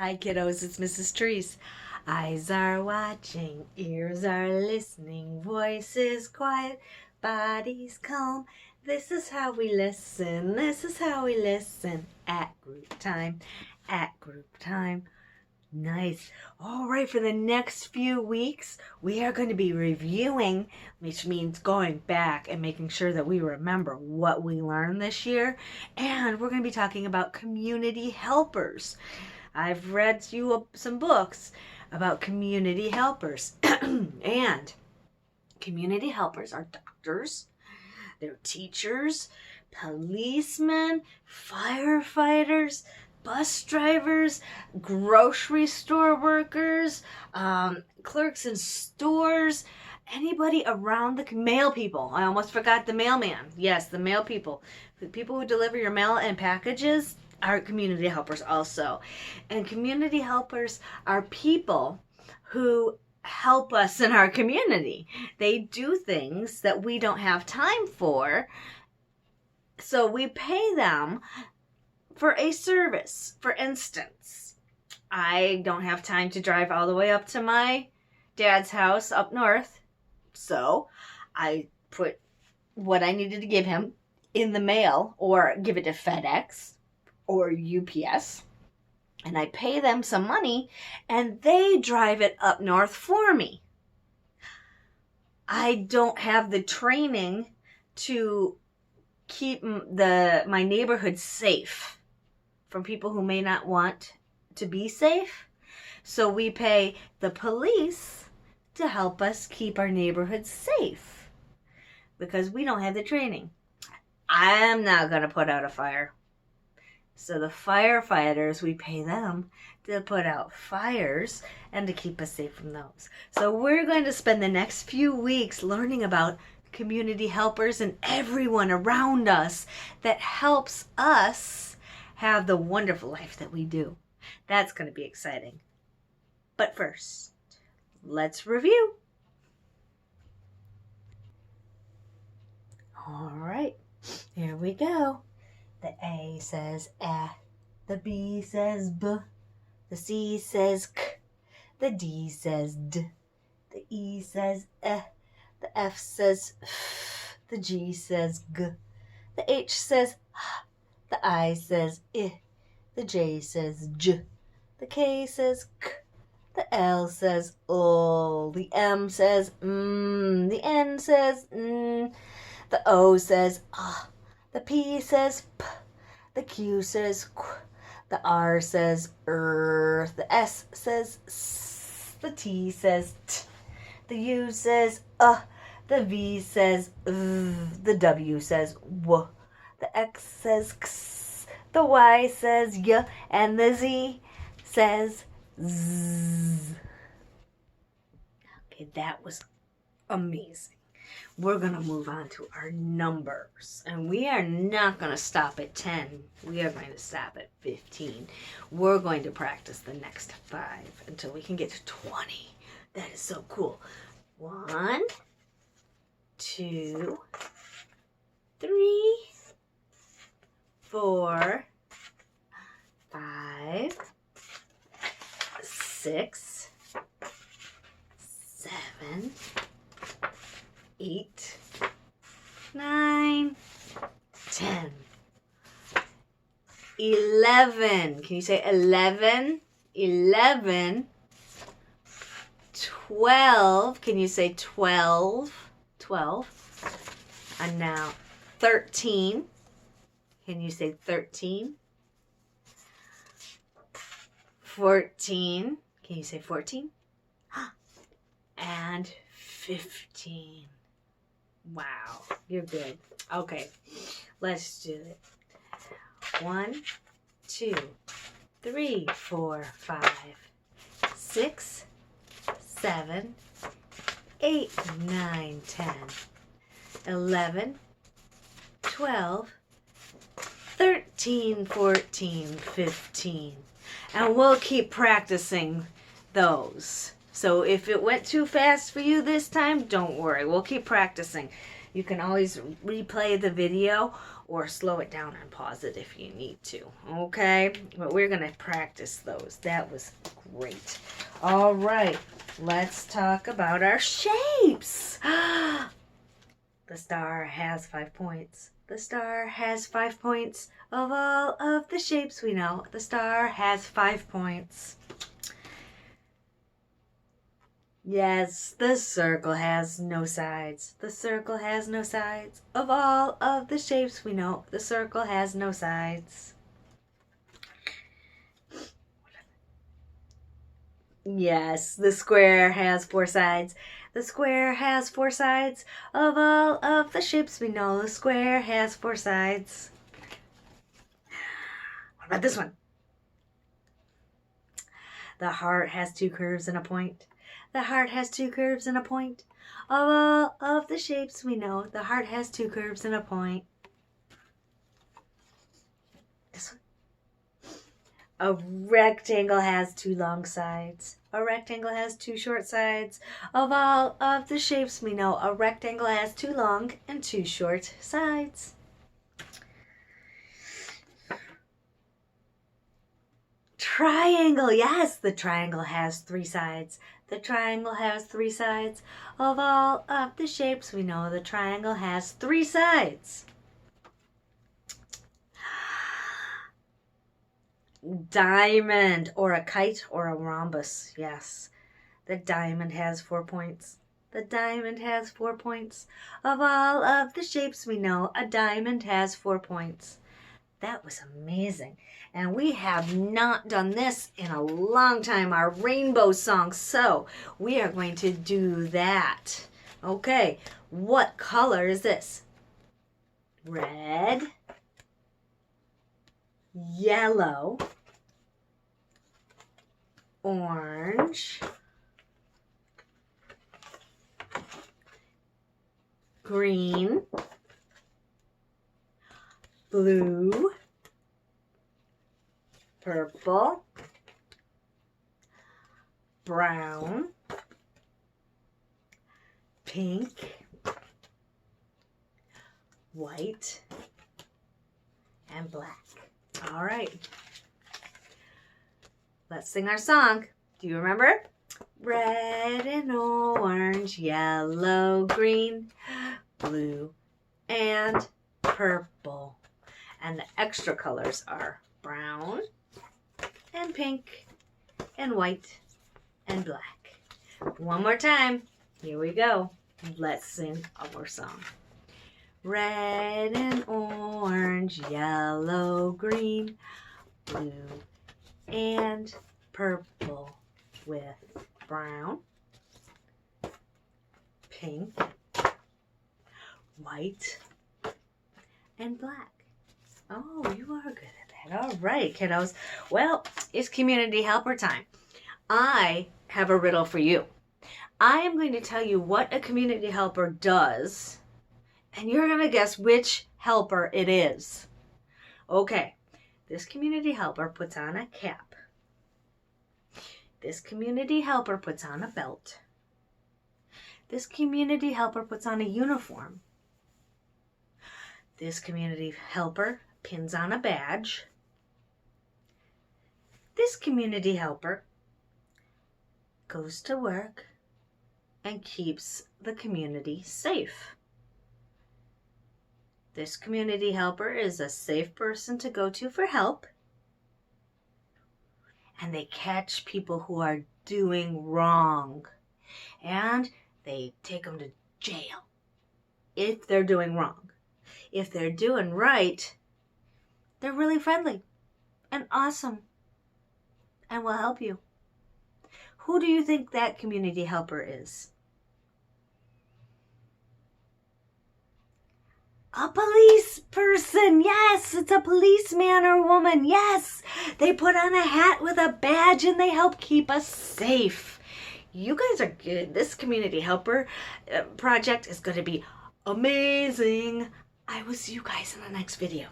Hi kiddos, it's Mrs. Treese. Eyes are watching, ears are listening, voices quiet, bodies calm. This is how we listen, at group time, Nice. All right, for the next few weeks, we are going to be reviewing, which means going back and making sure that we remember what we learned this year. And we're going to be talking about community helpers. I've read you some books about community helpers. And community helpers are doctors, they're teachers, policemen, firefighters, bus drivers, grocery store workers, clerks in stores, anybody around the mail people. I almost forgot the mailman. Yes, the mail people. The people who deliver your mail and packages are community helpers also. And community helpers are people who help us in our community. They do things that we don't have time for, so we pay them for a service. For instance, I don't have time to drive all the way up to my dad's house up north, so I put what I needed to give him in the mail or give it to FedEx or UPS, and I pay them some money and they drive it up north for me. I don't have the training to keep my neighborhood safe from people who may not want to be safe. So we pay the police to help us keep our neighborhood safe because we don't have the training. I'm not going to put out a fire. So the firefighters, we pay them to put out fires and to keep us safe from those. So we're going to spend the next few weeks learning about community helpers and everyone around us that helps us have the wonderful life that we do. That's going to be exciting. But first, let's review. All right, here we go. The A says eh, the B says b, the C says k, the D says d, the E says eh, the F says f, the G says g, the H says h, the I says I, the J says j, the K says k, the L says o, the M says the N says the O says ah, the P says p, the Q says qu, the R says the S says s, the T says t, the U says the V says the W says w, the X says x, the Y says y, and the Z says z. Okay, that was amazing. We're going to move on to our numbers. And we are not going to stop at 10. We are going to stop at 15. We're going to practice the next 5 until we can get to 20. That is so cool. 1, 2, 3, 4, 5, 6, 7, 8, 9, 10, 11. Can you say 11? 11. 12. Can you say 12? 12. And now 13. Can you say 13? 14. Can you say 14? And 15. Wow, you're good. Okay, let's do it. 1, 2, 3, 4, 5, 6, 7, 8, 9, 10, 11, 12, 13, 14, 15. And we'll keep practicing those. So if it went too fast for you this time, don't worry. We'll keep practicing. You can always replay the video or slow it down and pause it if you need to. Okay, but we're gonna practice those. That was great. All right, let's talk about our shapes. The star has 5 points. The star has 5 points. Of all of the shapes we know, the star has 5 points. Yes, the circle has no sides. The circle has no sides. Of all of the shapes we know, the circle has no sides. Yes, the square has 4 sides. The square has 4 sides. Of all of the shapes we know, the square has 4 sides. What about this one? The heart has 2 curves and a point. The heart has 2 curves and a point. Of all of the shapes we know, the heart has 2 curves and a point. This one. A rectangle has 2 long sides. A rectangle has 2 short sides. Of all of the shapes we know, a rectangle has 2 long and 2 short sides. Triangle, yes, the triangle has 3 sides. The triangle has 3 sides. Of all of the shapes we know, the triangle has 3 sides. Diamond, or a kite, or a rhombus, yes. The diamond has 4 points. The diamond has 4 points. Of all of the shapes we know, a diamond has 4 points. That was amazing. And we have not done this in a long time, our rainbow song. So we are going to do that. Okay, what color is this? Red, yellow, orange, green, blue, purple, brown, pink, white, and black. All right. Let's sing our song. Do you remember? Red and orange, yellow, green, blue, and purple. And the extra colors are brown and pink and white and black. One more time. Here we go. Let's sing our song. Red and orange, yellow, green, blue, and purple with brown, pink, white, and black. Oh, you are good at that. All right, kiddos. Well, it's community helper time. I have a riddle for you. I am going to tell you what a community helper does, and you're going to guess which helper it is. Okay, this community helper puts on a cap. This community helper puts on a belt. This community helper puts on a uniform. This community helper pins on a badge. This community helper goes to work and keeps the community safe. This community helper is a safe person to go to for help. And they catch people who are doing wrong. And they take them to jail if they're doing wrong. If they're doing right, they're really friendly and awesome and will help you. Who do you think that community helper is? A police person. Yes, it's a policeman or woman. Yes, they put on a hat with a badge and they help keep us safe. You guys are good. This community helper project is going to be amazing. I will see you guys in the next video.